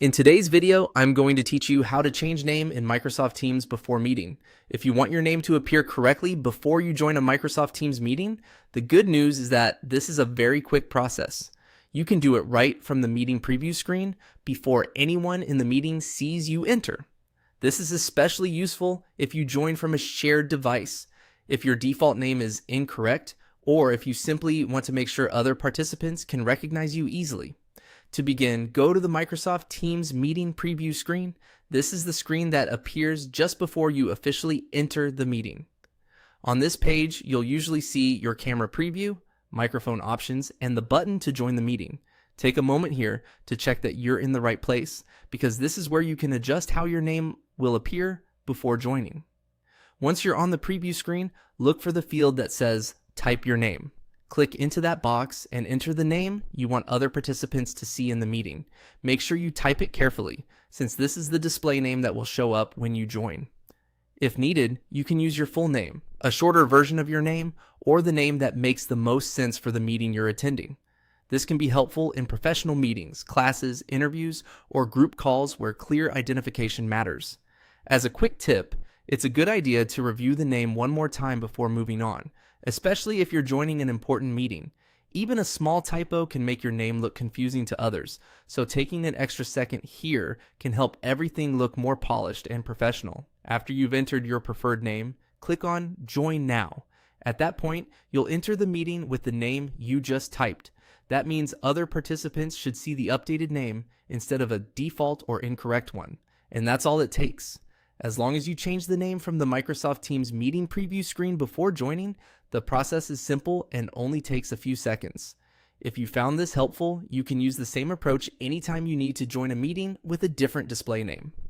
In today's video, I'm going to teach you how to change name in Microsoft Teams before meeting. If you want your name to appear correctly before you join a Microsoft Teams meeting, the good news is that this is a very quick process. You can do it right from the meeting preview screen before anyone in the meeting sees you enter. This is especially useful if you join from a shared device, if your default name is incorrect, or if you simply want to make sure other participants can recognize you easily. To begin, go to the Microsoft Teams meeting preview screen. This is the screen that appears just before you officially enter the meeting. On this page, you'll usually see your camera preview, microphone options, and the button to join the meeting. Take a moment here to check that you're in the right place, because this is where you can adjust how your name will appear before joining. Once you're on the preview screen, look for the field that says Type Your Name. Click into that box and enter the name you want other participants to see in the meeting. Make sure you type it carefully, since this is the display name that will show up when you join. If needed, you can use your full name, a shorter version of your name, or the name that makes the most sense for the meeting you're attending. This can be helpful in professional meetings, classes, interviews, or group calls where clear identification matters. As a quick tip, it's a good idea to review the name one more time before moving on, especially if you're joining an important meeting. Even a small typo can make your name look confusing to others, so taking an extra second here can help everything look more polished and professional. After you've entered your preferred name, click on Join Now. At that point, you'll enter the meeting with the name you just typed. That means other participants should see the updated name instead of a default or incorrect one. And that's all it takes. As long as you change the name from the Microsoft Teams meeting preview screen before joining, the process is simple and only takes a few seconds. If you found this helpful, you can use the same approach anytime you need to join a meeting with a different display name.